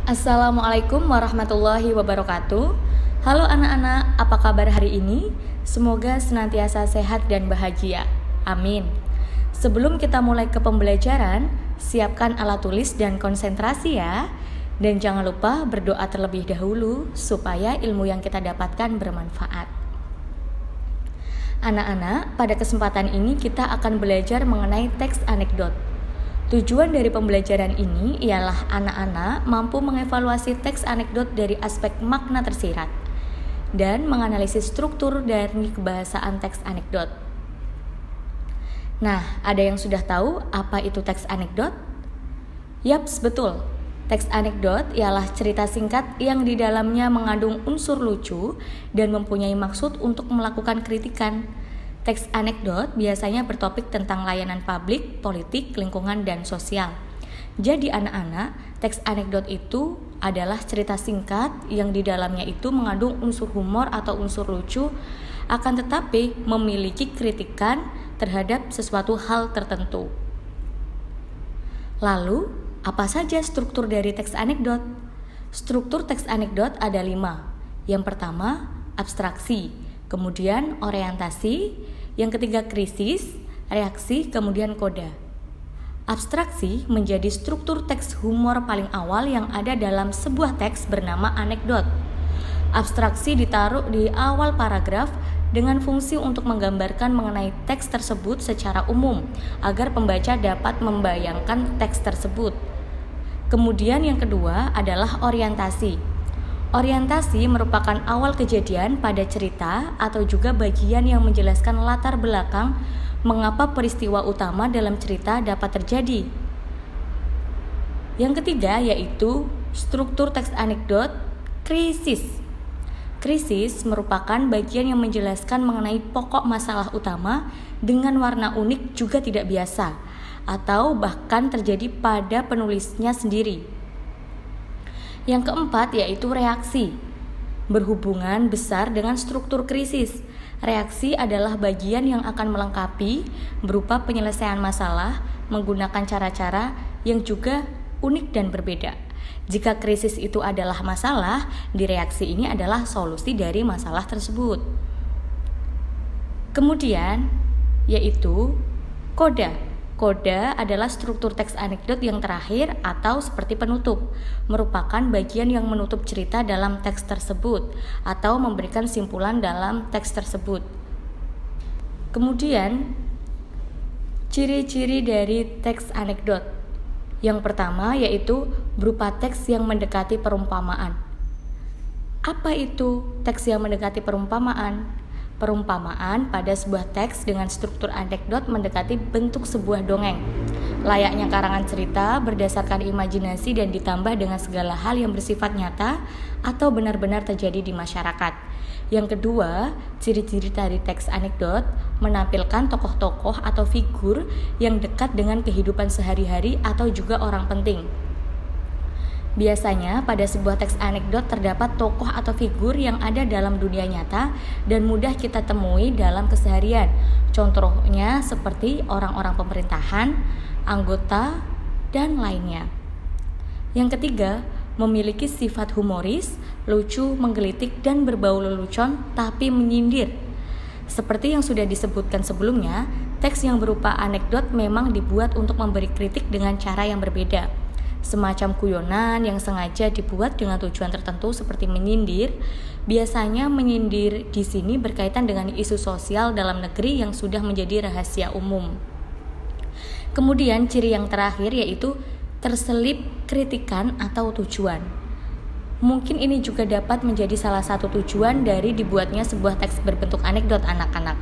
Assalamualaikum warahmatullahi wabarakatuh. Halo anak-anak, apa kabar hari ini? Semoga senantiasa sehat dan bahagia. Amin. Sebelum kita mulai ke pembelajaran, siapkan alat tulis dan konsentrasi ya. Dan jangan lupa berdoa terlebih dahulu supaya ilmu yang kita dapatkan bermanfaat. Anak-anak, pada kesempatan ini kita akan belajar mengenai teks anekdot. Tujuan dari pembelajaran ini ialah anak-anak mampu mengevaluasi teks anekdot dari aspek makna tersirat dan menganalisis struktur dari kebahasaan teks anekdot. Nah, ada yang sudah tahu apa itu teks anekdot? Yaps, betul. Teks anekdot ialah cerita singkat yang di dalamnya mengandung unsur lucu dan mempunyai maksud untuk melakukan kritikan. Teks anekdot biasanya bertopik tentang layanan publik, politik, lingkungan, dan sosial. Jadi anak-anak, teks anekdot itu adalah cerita singkat yang di dalamnya itu mengandung unsur humor atau unsur lucu, akan tetapi memiliki kritikan terhadap sesuatu hal tertentu. Lalu, apa saja struktur dari teks anekdot? Struktur teks anekdot ada 5. Yang pertama, abstraksi, kemudian orientasi, yang ketiga krisis, reaksi, kemudian koda. Abstraksi menjadi struktur teks humor paling awal yang ada dalam sebuah teks bernama anekdot. Abstraksi ditaruh di awal paragraf dengan fungsi untuk menggambarkan mengenai teks tersebut secara umum agar pembaca dapat membayangkan teks tersebut. Kemudian yang kedua adalah orientasi. Orientasi merupakan awal kejadian pada cerita atau juga bagian yang menjelaskan latar belakang mengapa peristiwa utama dalam cerita dapat terjadi. Yang ketiga yaitu struktur teks anekdot krisis. Krisis merupakan bagian yang menjelaskan mengenai pokok masalah utama dengan warna unik juga tidak biasa, atau bahkan terjadi pada penulisnya sendiri. Yang keempat yaitu reaksi. Berhubungan besar dengan struktur krisis. Reaksi adalah bagian yang akan melengkapi berupa penyelesaian masalah menggunakan cara-cara yang juga unik dan berbeda. Jika krisis itu adalah masalah, di reaksi ini adalah solusi dari masalah tersebut. Kemudian yaitu koda. Koda adalah struktur teks anekdot yang terakhir atau seperti penutup, merupakan bagian yang menutup cerita dalam teks tersebut atau memberikan simpulan dalam teks tersebut. Kemudian, ciri-ciri dari teks anekdot. Yang pertama yaitu berupa teks yang mendekati perumpamaan. Apa itu teks yang mendekati perumpamaan? Perumpamaan pada sebuah teks dengan struktur anekdot mendekati bentuk sebuah dongeng. Layaknya karangan cerita berdasarkan imajinasi dan ditambah dengan segala hal yang bersifat nyata atau benar-benar terjadi di masyarakat. Yang kedua, ciri-ciri dari teks anekdot menampilkan tokoh-tokoh atau figur yang dekat dengan kehidupan sehari-hari atau juga orang penting. Biasanya pada sebuah teks anekdot terdapat tokoh atau figur yang ada dalam dunia nyata dan mudah kita temui dalam keseharian. Contohnya seperti orang-orang pemerintahan, anggota, dan lainnya. Yang ketiga, memiliki sifat humoris, lucu, menggelitik, dan berbau lelucon tapi menyindir. Seperti yang sudah disebutkan sebelumnya, teks yang berupa anekdot memang dibuat untuk memberi kritik dengan cara yang berbeda. Semacam guyonan yang sengaja dibuat dengan tujuan tertentu seperti menyindir. Biasanya menyindir di sini berkaitan dengan isu sosial dalam negeri yang sudah menjadi rahasia umum. Kemudian ciri yang terakhir yaitu terselip kritikan atau tujuan. Mungkin ini juga dapat menjadi salah satu tujuan dari dibuatnya sebuah teks berbentuk anekdot anak-anak,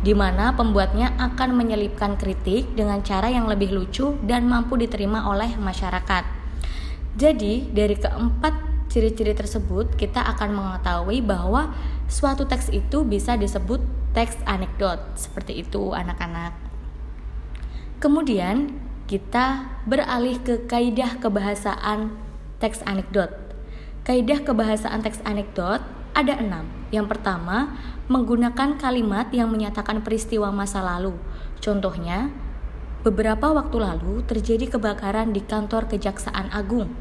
di mana pembuatnya akan menyelipkan kritik dengan cara yang lebih lucu dan mampu diterima oleh masyarakat. Jadi, dari keempat ciri-ciri tersebut, kita akan mengetahui bahwa suatu teks itu bisa disebut teks anekdot. Seperti itu, anak-anak. Kemudian, kita beralih ke kaidah kebahasaan teks anekdot. Kaidah kebahasaan teks anekdot ada 6. Yang pertama, menggunakan kalimat yang menyatakan peristiwa masa lalu. Contohnya, beberapa waktu lalu terjadi kebakaran di kantor Kejaksaan Agung.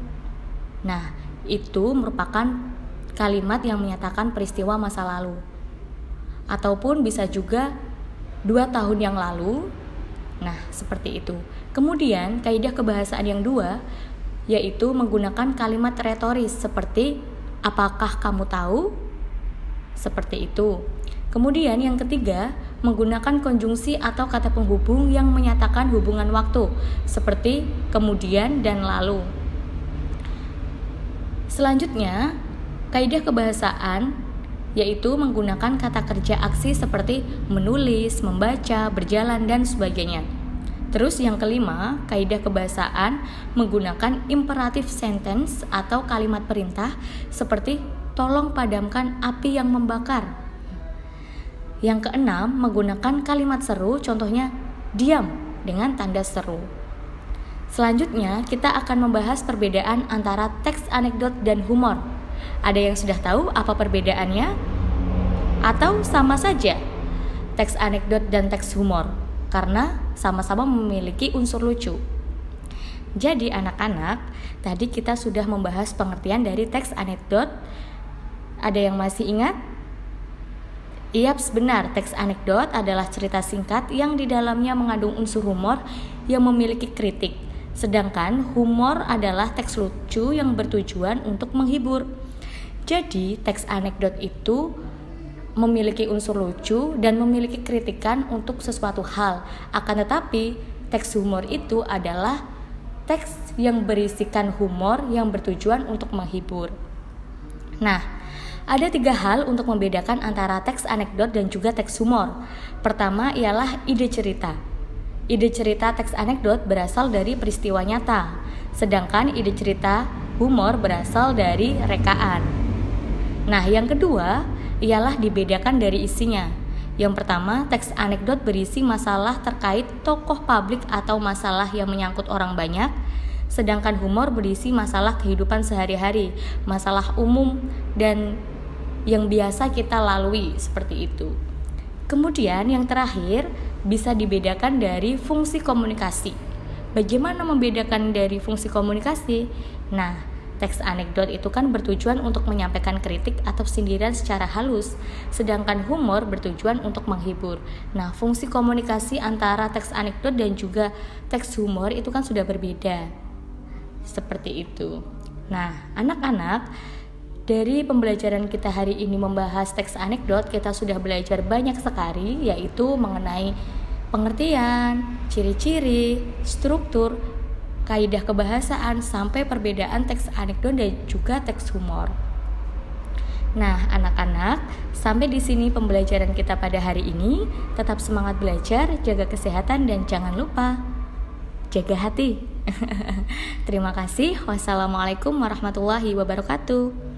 Nah, itu merupakan kalimat yang menyatakan peristiwa masa lalu. Ataupun bisa juga 2 tahun yang lalu. Nah, seperti itu. Kemudian, kaidah kebahasaan yang 2 yaitu menggunakan kalimat retoris seperti apakah kamu tahu? Seperti itu. Kemudian yang ketiga, menggunakan konjungsi atau kata penghubung yang menyatakan hubungan waktu seperti kemudian dan lalu. Selanjutnya, kaidah kebahasaan yaitu menggunakan kata kerja aksi seperti menulis, membaca, berjalan, dan sebagainya. Terus yang kelima, kaidah kebahasaan menggunakan imperative sentence atau kalimat perintah seperti tolong padamkan api yang membakar. Yang keenam, menggunakan kalimat seru, contohnya diam dengan tanda seru. Selanjutnya, kita akan membahas perbedaan antara teks anekdot dan humor. Ada yang sudah tahu apa perbedaannya? Atau sama saja teks anekdot dan teks humor? Karena sama-sama memiliki unsur lucu. Jadi anak-anak, tadi kita sudah membahas pengertian dari teks anekdot. Ada yang masih ingat? Yaps, benar. Teks anekdot adalah cerita singkat yang di dalamnya mengandung unsur humor yang memiliki kritik. Sedangkan humor adalah teks lucu yang bertujuan untuk menghibur. Jadi, teks anekdot itu memiliki unsur lucu dan memiliki kritikan untuk sesuatu hal. Akan tetapi, teks humor itu adalah teks yang berisikan humor yang bertujuan untuk menghibur. Nah, ada 3 hal untuk membedakan antara teks anekdot dan juga teks humor. Pertama ialah ide cerita. Ide cerita teks anekdot berasal dari peristiwa nyata, sedangkan ide cerita humor berasal dari rekaan. Nah, yang kedua ialah dibedakan dari isinya. Yang pertama, teks anekdot berisi masalah terkait tokoh publik atau masalah yang menyangkut orang banyak, sedangkan humor berisi masalah kehidupan sehari-hari, masalah umum dan yang biasa kita lalui seperti itu. Kemudian yang terakhir bisa dibedakan dari fungsi komunikasi. Bagaimana membedakan dari fungsi komunikasi? Nah, teks anekdot itu kan bertujuan untuk menyampaikan kritik atau sindiran secara halus, sedangkan humor bertujuan untuk menghibur. Nah, fungsi komunikasi antara teks anekdot dan juga teks humor itu kan sudah berbeda. Seperti itu. Nah, anak-anak, dari pembelajaran kita hari ini membahas teks anekdot, kita sudah belajar banyak sekali, yaitu mengenai pengertian, ciri-ciri, struktur, kaidah kebahasaan, sampai perbedaan teks anekdot dan juga teks humor. Nah, anak-anak, sampai di sini pembelajaran kita pada hari ini. Tetap semangat belajar, jaga kesehatan, dan jangan lupa jaga hati. Terima kasih. Wassalamualaikum warahmatullahi wabarakatuh.